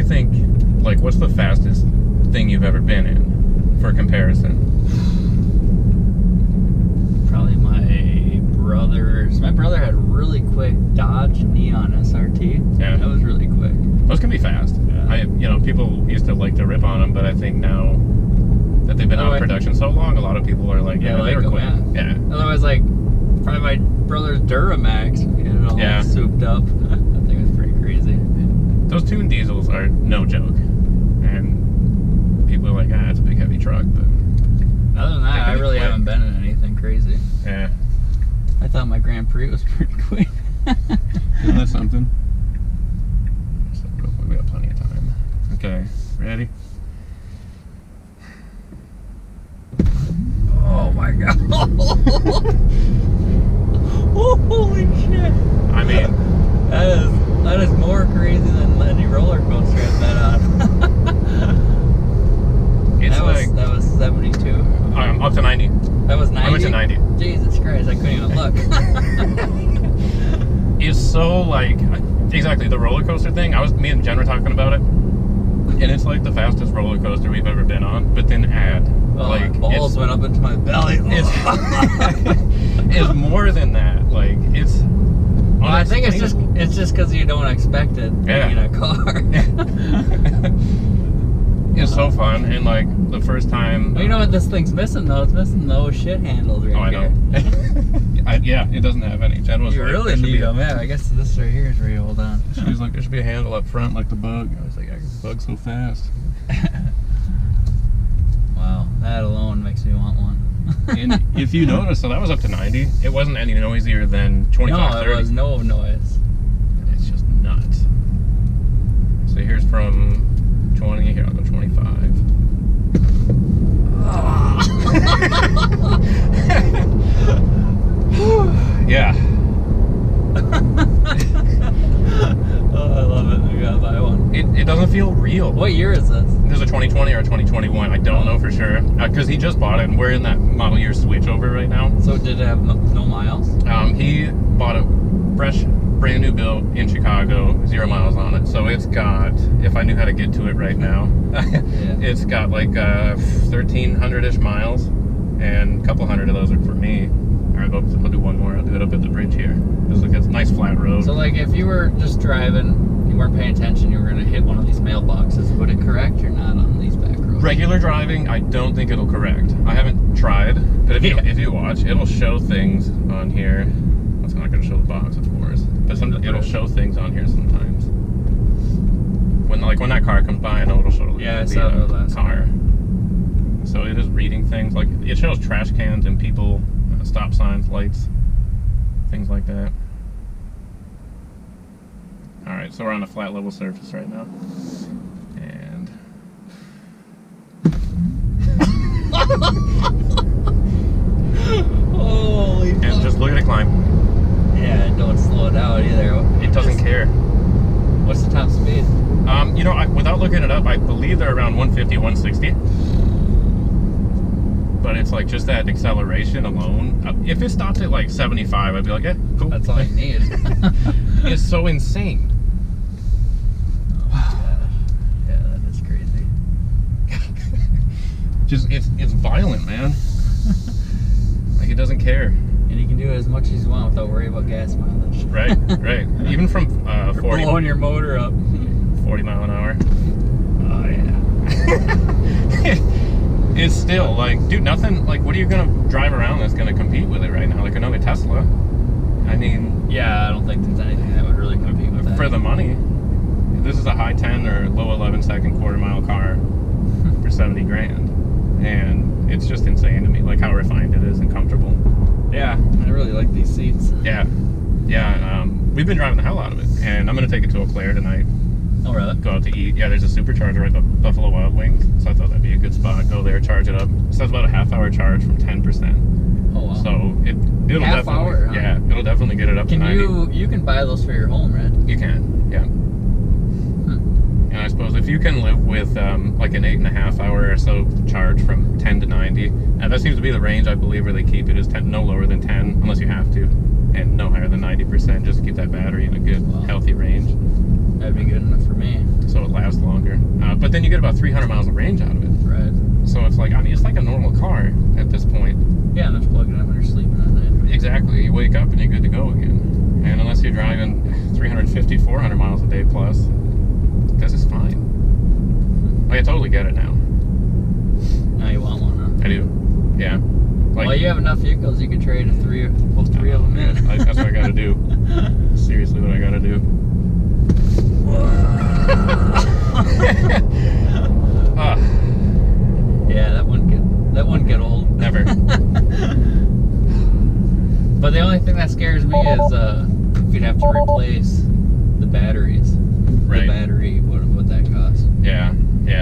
think, like, what's the fastest thing you've ever been in for comparison? Probably my brother's. My brother had a really quick Dodge Neon SRT. Yeah. That was really quick. Those can be fast. Yeah. People used to like to rip on them, but I think now that they've been out of production so long, a lot of people are like, yeah, they were quick. Yeah. Otherwise, like, probably my brother's Duramax, get it all souped up. That thing was pretty crazy. Those tuned diesels are no joke. And people are like, it's a big heavy truck, but other than that, I really haven't been in anything crazy. Yeah. I thought my Grand Prix was pretty quick. Isn't that something? So we got plenty of time. Okay, ready? Oh my god. Holy shit. I mean, that is more crazy than any roller coaster I've been on. That was 72. Up to 90. That was 90? I went to 90. Jesus Christ, I couldn't even look. It's so like, exactly, the roller coaster thing, me and Jen were talking about it, and it's like the fastest roller coaster we've ever been on, but then my balls went up into my belly. It's more than that, like, it's well, I think it's just because you don't expect it being in a car. It's so fun, and like the first time. Well, you know what this thing's missing though? It's missing those shit handles right here. I know. Yeah, it doesn't have any. Jen was you like, really need them. Yeah, I guess this right here is where you hold on. She was like, there should be a handle up front like the Bug. I was like, the Bug's so fast. Wow, that alone makes me want one. And if you notice, so that was up to 90. It wasn't any noisier than 25, 30. No, it was no noise. It's just nuts. So here's from 20. Here, I'll go 25. Yeah. Oh, I love it. We gotta buy one. It doesn't feel real. What year is this? This is a 2020 or a 2021. I don't know for sure. Because he just bought it, and we're in that model year switchover right now. So did it have no miles? He bought a fresh, brand new build in Chicago, 0 miles on it. So it's got, if I knew how to get to it right now, it's got like 1,300-ish miles, and a couple hundred of those are for me. All right, I'll do one more. I'll do it up at the bridge here. It's like a nice flat road. So like if you were just driving, you weren't paying attention, you were going to hit one of these mailboxes, would it correct or not on these back roads? Regular driving, I don't think it'll correct. I haven't tried, but if you watch, it'll show things on here. It's not going to show the box, of course, but it'll show things on here sometimes. When that car comes by, I know it'll show the car. So it is reading things, like it shows trash cans and people, stop signs, lights, things like that. All right, so we're on a flat level surface right now, and holy fuck. And just look at it climb. Yeah, and don't slow it down either. It doesn't care. What's the top speed? Without looking it up, I believe they're around 150, 160. But it's like just that acceleration alone. If it stopped at like 75, I'd be like, yeah, cool. That's all you need. It's so insane. Oh my gosh. Yeah, that is crazy. It's violent, man. Like, it doesn't care. And you can do it as much as you want without worrying about gas mileage. Right. Even from 40. Blowing your motor up. 40 mile an hour. Oh yeah. It's still like, dude, nothing, like, what are you gonna drive around that's gonna compete with it right now? Like another Tesla. I mean, yeah, I don't think there's anything that would really compete with that. For the money. This is a high 10 or low 11 second quarter-mile car for 70 grand. And it's just insane to me, like how refined it is and comfortable. Yeah, I really like these seats. Yeah. We've been driving the hell out of it, and I'm gonna take it to Eau Claire tonight. Oh, really? Go out to eat. Yeah, there's a supercharger at the Buffalo Wild Wings, so I thought that'd be a good spot. Go there, charge it up. It says about a half-hour charge from 10%. Oh, wow. So it'll half definitely, hour, huh? Yeah, it'll definitely get it up to 90. You can buy those for your home, right? You can, yeah. And I suppose if you can live with like an 8.5 hour or so charge from 10 to 90, and that seems to be the range I believe where they keep it is 10, no lower than 10 unless you have to, and no higher than 90%, just to keep that battery in a good healthy range. That'd be good enough for me. So it lasts longer. but then you get about 300 miles of range out of it. Right. So it's like, I mean, it's like a normal car at this point. Yeah, and just plug it up when you're sleeping at night. Exactly. You wake up and you're good to go again. And unless you're driving 350, 400 miles a day plus, this is fine. Like, I totally get it now. Now you want one, huh? I do. Yeah. Like, Well, you have enough vehicles, you could trade three of them in. That's what I gotta do. Seriously, what I gotta do. Yeah, that wouldn't get old. Never. But the only thing that scares me is if you'd have to replace the batteries. Right. The battery, what that costs. Yeah,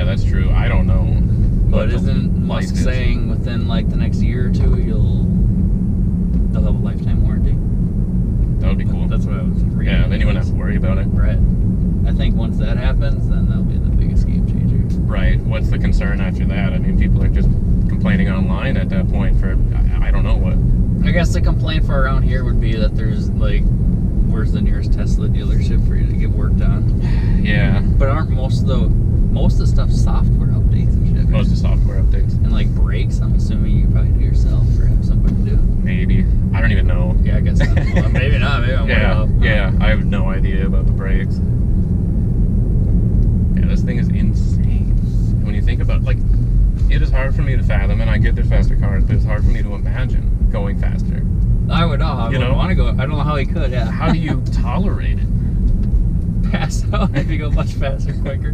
that's true. I don't know. But isn't Musk saying within like the next year or two they'll have a lifetime warranty? That would be cool. That's what I was reading. Yeah, then you wouldn't have to worry about it. Right. I think once that happens, then that'll be the biggest game changer. Right. What's the concern after that? I mean, people are just complaining online at that point for, I don't know what. I guess the complaint for around here would be that there's like, where's the nearest Tesla dealership for you to get work done? Yeah. But aren't most of the stuff software updates and shit? Most of software updates. And like brakes, I'm assuming you probably do yourself or have somebody do. Maybe. I don't even know. Yeah, I guess not. Well, maybe not. Maybe I'm way off. Yeah. I have no idea about the brakes. Yeah, this thing is insane. When you think about, like, it is hard for me to fathom, and I get there's faster cars, but it's hard for me to imagine going faster. I would know. I would want to go. I don't know how he could. Yeah. How do you tolerate it? Pass out if you go much faster, quicker.